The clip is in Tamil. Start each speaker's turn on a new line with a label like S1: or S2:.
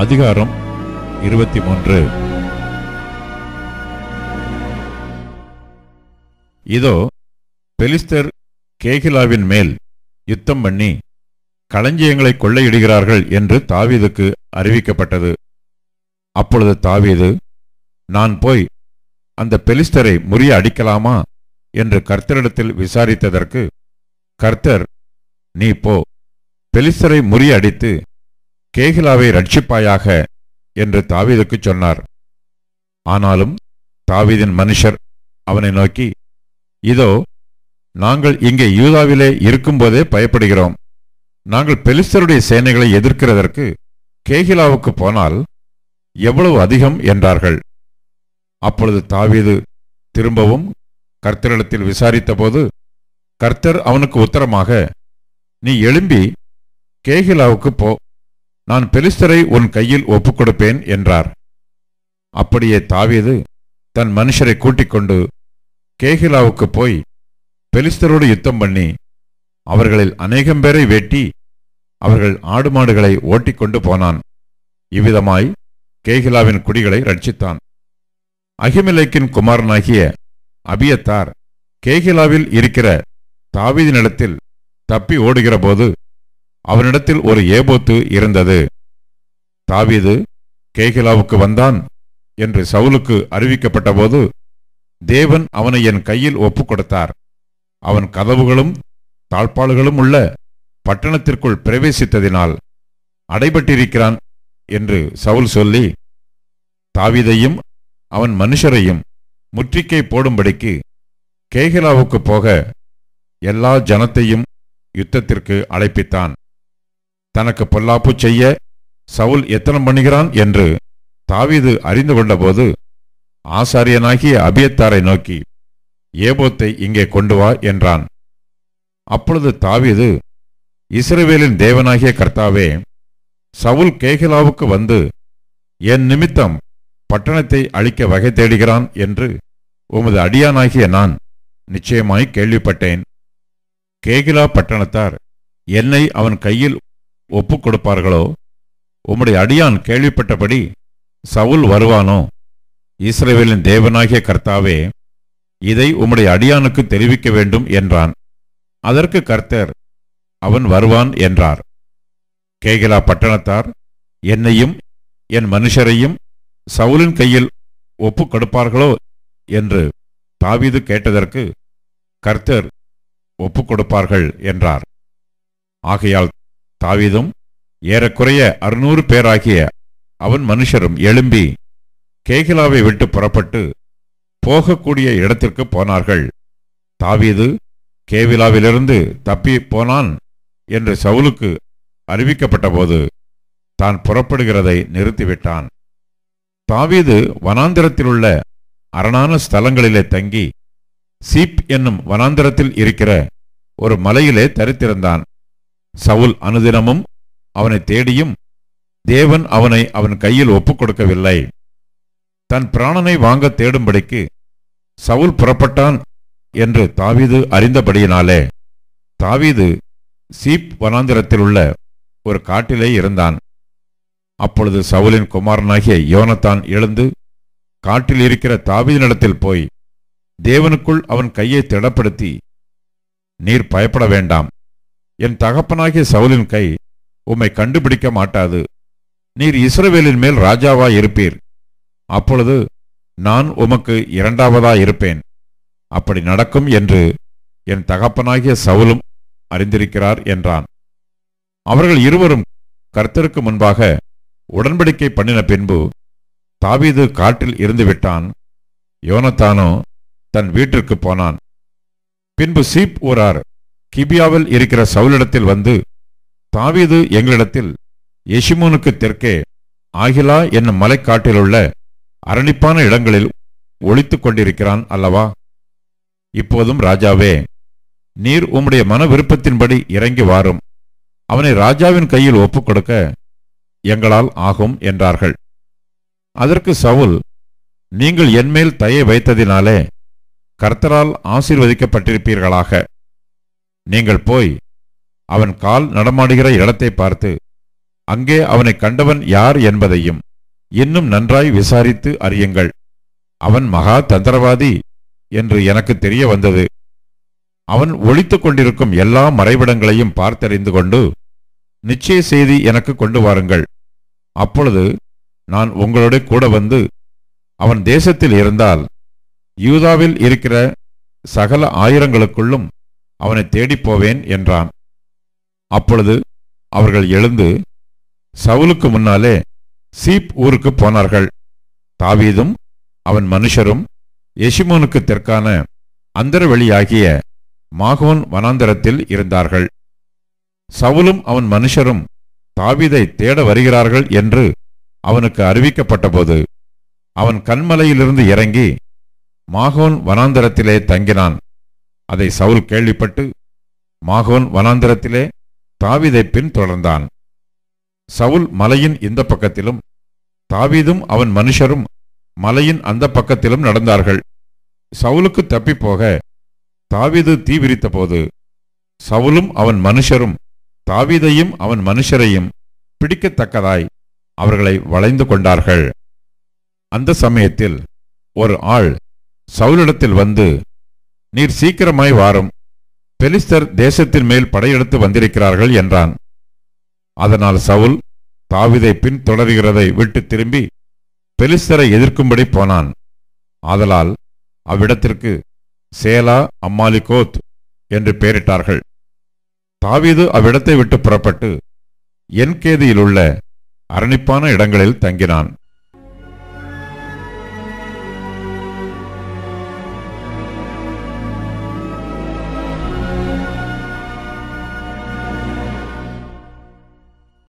S1: அதிகாரம் 23. இதோ பெலிஸ்தர் கேகிலாவின் மேல் யுத்தம் பண்ணி களஞ்சியங்களை கொள்ளையிடுகிறார்கள் என்று தாவீதுக்கு அறிவிக்கப்பட்டது. அப்பொழுது தாவீது, நான் போய் அந்த பெலிஸ்தரை முறிய அடிக்கலாமா என்று கர்த்தரிடத்தில் விசாரித்ததற்கு கர்த்தர், நீ போ, பெலிஸ்தரை முறிய அடித்து கேகிலாவை ரட்சிப்பாயாக என்று தாவீதுக்கு சொன்னார். ஆனாலும் தாவீதின் மனுஷர் அவனை நோக்கி, இதோ நாங்கள் இங்கே யூதாவிலே இருக்கும்போதே பயப்படுகிறோம். நாங்கள் பெலிஸ்தருடைய சேனைகளை எதிர்க்கிறதற்கு கேகிலாவுக்கு போனால் எவ்வளவு அதிகம் என்றார்கள். அப்பொழுது தாவீது திரும்பவும் கர்த்தரிடத்தில் விசாரித்தபோது கர்த்தர் அவனுக்கு உத்தரமாக, நீ எழும்பி கேகிலாவுக்கு போ, நான் பெலிஸ்தரை உன் கையில் ஒப்புக்கொடுப்பேன் என்றார். அப்படியே தாவீது தன் மனுஷரை கூட்டிக் கொண்டு கேகிலாவுக்கு போய் பெலிஸ்தரோடு யுத்தம் பண்ணி அவர்களில் அநேகம் பேரை வெட்டி அவர்கள் ஆடு மாடுகளை ஓட்டிக்கொண்டு போனான். இவ்விதமாய் கேகிலாவின் குடிகளை ரட்சித்தான். அகிமெலேக்கின் குமாரனாகிய அபியத்தார் கேகிலாவில் இருக்கிற தாவீதினிடத்தில் தப்பி ஓடுகிற போது அவனிடத்தில் ஒரு ஏபோத்து இருந்தது. தாவீது கேகிலாவுக்கு வந்தான் என்று சவுலுக்கு அறிவிக்கப்பட்ட போது தேவன் அவனை என் கையில் ஒப்புக்கொடுத்தார். அவன் கதவுகளும் தாழ்பாள்களும் உள்ள பட்டணத்திற்குள் பிரவேசித்ததினால் அடைபட்டிருக்கிறான் என்று சவுல் சொல்லி தாவீதையும் அவன் மனுஷரையும் முற்றுகை போடும்படிக்கு கேகிலாவுக்கு போக எல்லா ஜனத்தையும் யுத்தத்திற்கு அழைப்பித்தான். தனக்கு பொல்லாப்பு செய்ய சவுல் எத்தனம் பண்ணுகிறான் என்று தாவீது அறிந்து கொண்டபோது ஆசாரியனாகிய அபியத்தாரை நோக்கி, ஏபோத்தை இங்கே கொண்டு வா என்றான். அப்பொழுது தாவீது, இஸ்ரவேலின் தேவனாகிய கர்த்தாவே, சவுல் கேகிலாவுக்கு வந்து என் நிமித்தம் பட்டணத்தை அழிக்க வகை தேடுகிறான் என்று உமது அடியானாகிய நான் நிச்சயமாய் கேள்விப்பட்டேன். கேகிலா பட்டணத்தார் என்னை அவன் கையில் ஒப்புக் கொடுப்பார்களோ? உம்முடைய அடியான் கேள்விப்பட்டபடி சவுல் வருவானோ? இஸ்ரவேலின் தேவனாகிய கர்த்தாவே, இதை உம்முடைய அடியானுக்கு தெரிவிக்க வேண்டும் என்றான். அதற்கு கர்த்தர், அவன் வருவான் என்றார். கேகிலா பட்டணத்தார் என்னையும் என் மனுஷரையும் சவுலின் கையில் ஒப்புக் கொடுப்பார்களோ என்று தாவீது கேட்டதற்கு கர்த்தர் ஒப்புக் கொடுப்பார்கள் என்றார். ஆகையால் தாவீதும் ஏறக்குறைய 600 பேராகிய அவன் மனுஷரும் எழும்பி கேகிலாவை விட்டு புறப்பட்டு போகக்கூடிய இடத்திற்கு போனார்கள். தாவீது கேகிலாவிலிருந்து தப்பி போனான் என்று சவுலுக்கு அறிவிக்கப்பட்டபோது தான் புறப்படுகிறதை நிறுத்திவிட்டான். தாவீது வனாந்திரத்திலுள்ள அரணான ஸ்தலங்களிலே தங்கி சீப் என்னும் வனாந்திரத்தில் இருக்கிற ஒரு மலையிலே தரித்திருந்தான். சவுல் அனுதினமும் அவனை தேடியும் தேவன் அவனை அவன் கையில் ஒப்புக் கொடுக்கவில்லை. தன் பிராணனை வாங்க தேடும்படிக்கு சவுல் புறப்பட்டான் என்று தாவீது அறிந்தபடியினாலே தாவீது சீப் வனாந்திரத்திலுள்ள ஒரு காட்டிலே இருந்தான். அப்பொழுது சவுலின் குமாரனாகிய யோனத்தான் எழுந்து காட்டில் இருக்கிற தாவீதினிடத்தில் போய் தேவனுக்குள் அவன் கையை திடப்படுத்தி, நீர் பயப்பட வேண்டாம், என் தகப்பனாகிய சவுலின் கை உம்மை கண்டுபிடிக்க மாட்டாது. நீர் இஸ்ரவேலின் மேல் ராஜாவாய் இருப்பீர். அப்பொழுது நான் உமக்கு இரண்டாவதாயிருப்பேன். அப்படி நடக்கும் என்று என் தகப்பனாகிய சவுலும் அறிந்திருக்கிறார் என்றான். அவர்கள் இருவரும் கர்த்தருக்கு முன்பாக உடன்படிக்கை பண்ணின பின்பு தாவீது காட்டில் இருந்துவிட்டான். யோனத்தானோ தன் வீட்டிற்கு போனான். பின்பு சீப் ஊரார் கிபியாவில் இருக்கிற சவுலிடத்தில் வந்து, தாவீது எங்களிடத்தில் எஷிமோனுக்கு தெற்கே ஆகிலா என்னும் மலைக்காட்டிலுள்ள அரணிப்பான இடங்களில் ஒளித்துக் கொண்டிருக்கிறான் அல்லவா? இப்போதும் ராஜாவே, நீர் உம்முடைய மன விருப்பத்தின்படி இறங்கி வாரும். அவனை ராஜாவின் கையில் ஒப்புக் கொடுக்க எங்களால் ஆகும் என்றார்கள். அதற்கு சவுல், நீங்கள் என்மேல் தயை வைத்ததினாலே கர்த்தரால் ஆசீர்வதிக்கப்பட்டிருப்பீர்களாக. நீங்கள் போய் அவன் கால் நடமாடுகிற இடத்தை பார்த்து அங்கே அவனை கண்டவன் யார் என்பதையும் இன்னும் நன்றாய் விசாரித்து அறியுங்கள். அவன் மகா தந்திரவாதி என்று எனக்கு தெரிய வந்தது. அவன் ஒளித்துக் கொண்டிருக்கும் எல்லா மறைவிடங்களையும் பார்த்தறிந்து கொண்டு நிச்சய செய்தி எனக்கு கொண்டு வாருங்கள். அப்பொழுது நான் உங்களோட கூட வந்து அவன் தேசத்தில் இருந்தால் யூதாவில் இருக்கிற சகல ஆயிரங்களுக்குள்ளும் அவனை தேடிப்போவேன் என்றான். அப்பொழுது அவர்கள் எழுந்து சவுலுக்கு முன்னாலே சீப் ஊருக்கு போனார்கள். தாவீதும் அவன் மனுஷரும் எஷிமோனுக்கு தெற்கான அந்தரவெளியாகிய மாகோன் வனாந்தரத்தில் இருந்தார்கள். சவுலும் அவன் மனுஷரும் தாவீதை தேட வருகிறார்கள் என்று அவனுக்கு அறிவிக்கப்பட்டபோது அவன் கன்மலையிலிருந்து இறங்கி மாகோன் வனாந்தரத்திலே தங்கினான். அதை சவுல் கேள்விப்பட்டு மாகோன் வனாந்தரத்திலே தாவீதை பின்தொடர்ந்தான். சவுல் மலையின் இந்த பக்கத்திலும் தாவீதும் அவன் மனுஷரும் மலையின் அந்த பக்கத்திலும் நடந்தார்கள். சவுலுக்கு தப்பிப்போக தாவீது தீ விரித்த போது சவுலும் அவன் மனுஷரும் தாவீதையும் அவன் மனுஷரையும் பிடிக்கத்தக்கதாய் அவர்களை வளைந்து கொண்டார்கள். அந்த சமயத்தில் ஒரு ஆள் சவுலிடத்தில் வந்து, நீர் சீக்கிரமாய் வாரும், பெலிஸ்தர் தேசத்தின் மேல் படையெடுத்து வந்திருக்கிறார்கள் என்றான். அதனால் சவுல் தாவீதை பின்தொடர்கிறதை விட்டு திரும்பி பெலிஸ்தரை எதிர்க்கும்படி போனான். ஆதலால் அவ்விடத்திற்கு சேலா அம்மாலிகோத் என்று பெயரிட்டார்கள். தாவீது அவ்விடத்தை விட்டு புறப்பட்டு என்கேதியிலுள்ள அரணிப்பான இடங்களில் தங்கினான்.